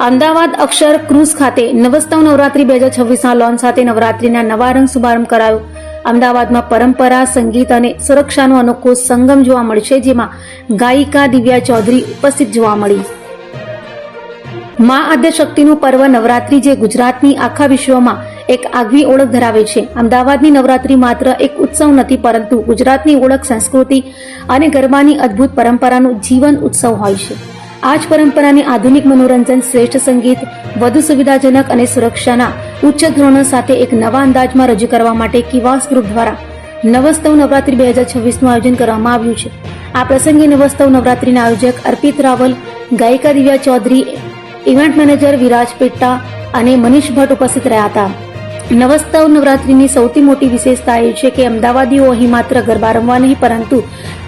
અમદાવાદ અક્ષર cruise ખાતે નવસ્તવ Navratri 2026ના launch સાથે નવરાત્રીના નવા રંગ શુભારંભ કરાયો। અમદાવાદમાં પરંપરા, સંગીત અને સુરક્ષાનો અનોખો સંગમ જોવા મળશે, જેમાં ગાયિકા દિવ્યા ચૌધરી ઉપસ્થિત જોવા મળી। મા આદ્યશક્તિનું પર્વ નવરાત્રી, જે ગુજરાતની આખા વિશ્વમાં એક આગવી ઓળખ ધરાવે છે। અમદાવાદની નવરાત્રી માત્ર એક ઉત્સવ નથી, પરંતુ ગુજરાતની ઓળખ, સંસ્કૃતિ અને ગરબાની અદ્ભુત પરંપરાનો જીવન ઉત્સવ હોય છે। આ જ પરંપરાને આધુનિક મનોરંજન, શ્રેષ્ઠ સંગીત, વધુ સુવિધાજનક અને સુરક્ષાના ઉચ્ચ ધોરણો સાથે એક નવા અંદાજમાં રજૂ કરવા માટે કિવાસ ગ્રુપ દ્વારા નવસ્તવ નવરાત્રી 2026નું આયોજન કરવામાં આવ્યું છે। આ પ્રસંગે નવસ્તવ નવરાત્રીના આયોજક અર્પિત રાવલ, ગાયિકા દિવ્યા ચૌધરી, ઇવેન્ટ મેનેજર વિરાજ પેટ્ટા અને મનીષ ભટ્ટ ઉપસ્થિત રહ્યા હતા। નવસ્તવ નવરાત્રીની સૌથી મોટી વિશેષતા એ છે કે અમદાવાદીઓ અહીં માત્ર ગરબા રમવા નહીં, પરંતુ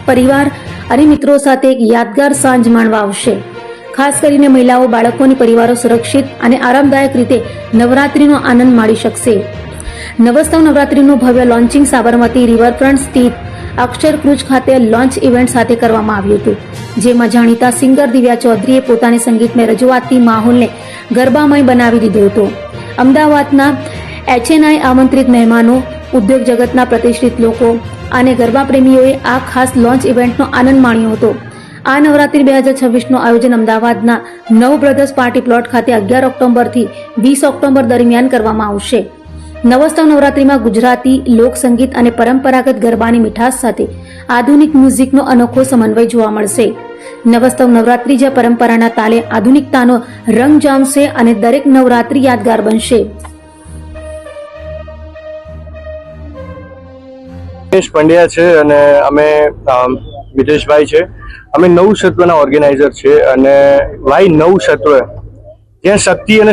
પરિવાર અને મિત્રો સાથે એક યાદગાર સાંજ માણવા આવશે। ખાસ કરીને મહિલાઓ, બાળકો અને પરિવારો સુરક્ષિત અને આરામદાયક રીતે નવરાત્રીનો આનંદ માણી શકશે। નવસ્તવ નવરાત્રીનું ભવ્ય લોન્ચિંગ સાબરમતી રિવરફ્રન્ટ સ્થિત અક્ષર ક્રુઝ ખાતે લોન્ચ ઇવેન્ટ સાથે કરવામાં આવ્યું હતું, જેમાં જાણીતા સિંગર દિવ્યા ચૌધરીએ પોતાની સંગીતમય રજૂઆતથી માહોલને ગરબામય બનાવી દીધો હતો। અમદાવાદના HNI આમંત્રિત મહેમાનો, ઉદ્યોગ જગતના પ્રતિષ્ઠિત લોકો અને ગરબા પ્રેમીઓએ આ ખાસ લોન્ચ ઇવેન્ટનો આનંદ માણ્યો હતો। આ નવરાત્રી 2026નું આયોજન અમદાવાદના નવ બ્રધર્સ પાર્ટી પ્લોટ ખાતે 11 ઓક્ટોબરથી 20 ઓક્ટોબર દરમિયાન કરવામાં આવશે। નવસ્તવ નવરાત્રીમાં ગુજરાતી લોક સંગીત અને પરંપરાગત ગરબાની મીઠાશ સાથે આધુનિક મ્યુઝિકનો અનોખો સમન્વય જોવા મળશે। નવસ્તવ નવરાત્રી જ્યાં પરંપરાના તાલે આધુનિકતાનો રંગ જામશે અને દરેક નવરાત્રી યાદગાર બનશે। પંડ્યા છે અને અમે મિતેશભાઈ છે। અમે નવ સત્વના ઓર્ગેનાઇઝર છે અને વાય નવ સત્વ, જ્યાં શક્તિ અને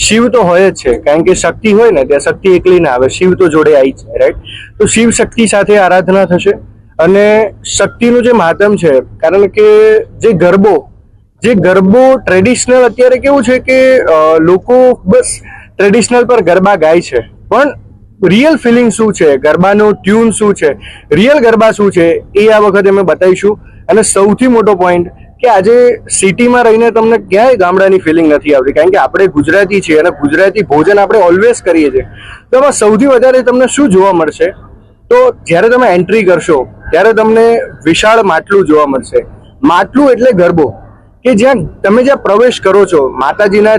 શિવ તો હોય જ છે, કારણ કે શક્તિ હોય ને ત્યાં શક્તિ એકલી ના આવે, શિવ તો જોડે આવી છે, રાઈટ। તો શિવ શક્તિ સાથે આરાધના થશે અને શક્તિનું જે મહાત્મ છે, કારણ કે જે ગરબો ટ્રેડિશનલ, અત્યારે કેવું છે કે લોકો બસ ટ્રેડિશનલ પર ગરબા ગાય છે, પણ રિયલ ફિલિંગ શું છે, ગરબાનું ટ્યુન શું છે, રિયલ ગરબા શું છે, એ આ વખતે અમે બતાવીશું। અને સૌથી મોટો પોઈન્ટ કે આજે સિટીમાં રહીને તમને ક્યાંય ગામડાની ફિલિંગ નથી આવતી, કારણ કે આપણે ગુજરાતી છીએ અને ગુજરાતી ભોજન આપણે ઓલવેઝ કરીએ છીએ। તો આમાં સૌથી વધારે તમને શું જોવા મળશે, તો જ્યારે તમે એન્ટ્રી કરશો ત્યારે તમને વિશાળ માટલું જોવા મળશે। માટલું એટલે ગરબો, કે જ્યાં પ્રવેશ કરો છો માતાજીના,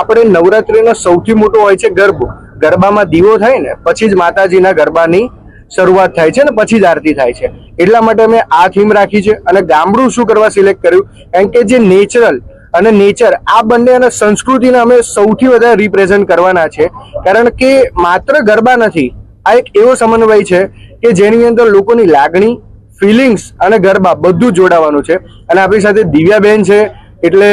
આપણે નવરાત્રીનો સૌથી મોટો હોય છે ગરબો। ગરબામાં દીવો થાય ને પછી જ માતાજીના ગરબાની શરૂઆત થાય છે ને પછી જ આરતી થાય છે, એટલા માટે અમે આ થીમ રાખી છે। અને ગામડું શું કરવા સિલેક્ટ કર્યું, કારણ કે જે નેચરલ અને નેચર આ બંને અને સંસ્કૃતિને અમે સૌથી વધારે રિપ્રેઝન્ટ કરવાના છે, કારણ કે માત્ર ગરબા નથી, આ એક એવો સમન્વય છે કે જેની અંદર લોકોની લાગણી, ફિલિંગ્સ અને ગરબા બધું જોડાવાનું છે। અને આપણી સાથે દિવ્યાબેન છે, એટલે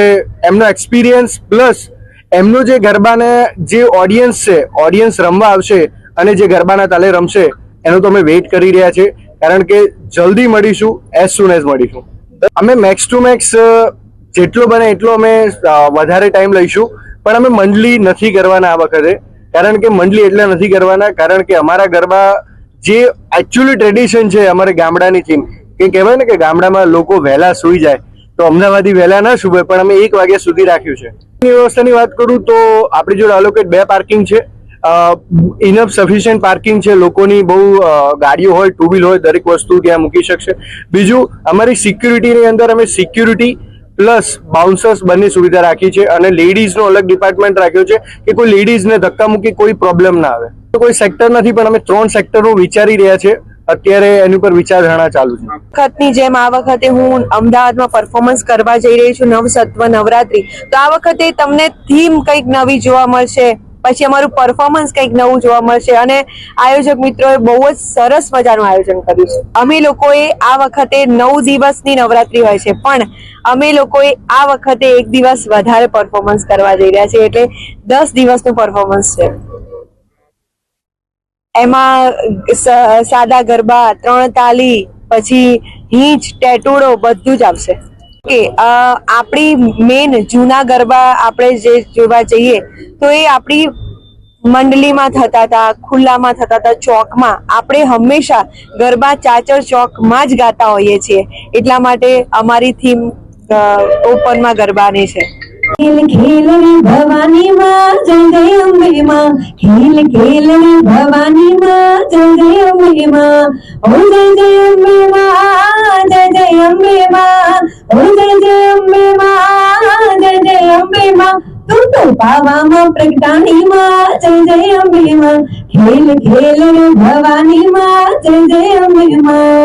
એમનો એક્સપિરિયન્સ પ્લસ એમનો જે ગરબાને જે ઓડિયન્સ રમવા આવશે અને જે ગરબાના તાલે રમશે, એનો તો અમે વેઇટ કરી રહ્યા છે, કારણ કે જલ્દી મળીશું, એઝ સુન એઝ મળીશું। અમે મેક્સ ટુ મેક્સ જેટલો બને એટલો અમે વધારે ટાઈમ લઈશું, પણ અમે મંડલી નથી કરવાના આ વખતે। કારણ કે મંડલી એટલે નથી કરવાના, કારણ કે અમારા ગરબા જે એકચ્યુઅલી ટ્રેડિશન છે, અમારે ગામડાની થીમ, કે કહેવાય ને કે ગામડામાં લોકો વહેલા સૂઈ જાય, તો અમદાવાદી વહેલા ના સૂવે, પણ અમે 1 વાગ્યા સુધી રાખ્યું છે। વ્યવસ્થાની વાત કરું તો આપણી જોડે અલોકેટ 2 પાર્કિંગ છે, ઇનફ સફિશિયન્ટ પાર્કિંગ છે, લોકોની બહુ ગાડીઓ હોય, ટુ વ્હીલ હોય, દરેક વસ્તુ ત્યાં મૂકી શકશે। બીજું, અમારી સિક્યુરિટીની અંદર અમે સિક્યુરિટી પ્લસ બાઉન્સર્સ બંને સુવિધા રાખી છે, અને લેડીઝનો અલગ ડિપાર્ટમેન્ટ રાખ્યો છે કે કોઈ લેડીઝને ધક્કા મૂકી કોઈ પ્રોબ્લેમ ના આવે। તો કોઈ સેક્ટર નથી, પણ અમે 3 સેક્ટરનું વિચારી રહ્યા છે, અત્યારે એની પર વિચારધારણા ચાલુ છે। વખતની જેમ આ વખતે હું અમદાવાદમાં પરફોર્મન્સ કરવા જઈ રહી છું નવસત્વ નવરાત્રી, તો આ વખતે તમને થીમ કંઈક નવી જોવા મળશે, પછી અમારું પરફોર્મન્સ કંઈક નવું જોવા મળશે, અને આયોજક મિત્રોએ બહુ જ સરસ મજાનું આયોજન કર્યું છે। અમે લોકોએ આ વખતે 9 દિવસની નવરાત્રી હોય છે, પણ અમે લોકોએ આ વખતે 1 દિવસ વધારે પરફોર્મન્સ કરવા જઈ રહ્યા છીએ, એટલે 10 દિવસનું પરફોર્મન્સ છે। એમાં સાદા ગરબા, 3 તાલી, પછી હીંચ, ટેટુડો બધું જ આવશે। કે આપણી મેન જૂના ગરબા આપણે જે જોવા જઈએ તો એ આપણી મંડલીમાં થતા હતા, ખુલ્લામાં થતા હતા, ચોકમાં। આપણે હંમેશા ગરબા ચાચર ચોકમાં જ ગાતા હોઈએ છીએ, એટલા માટે અમારી થીમ ઓપનમાં ગરબાની છે। ખેલ ખેલ રે ભવાની માં જય જય અંબે માં, ખેલ ખેલ રે ભવાની માં જય જય અંબે માં, ઓ જય જય અંબે માં, જય જય અંબે માં, ઓ જય જય અંબે માં, જય જય અંબે માં, તું તો પાવામાં પ્રગટાણી માં જય જય અંબે માં, ખેલ ખેલ રે ભવાની માં જય જય અંબે માં.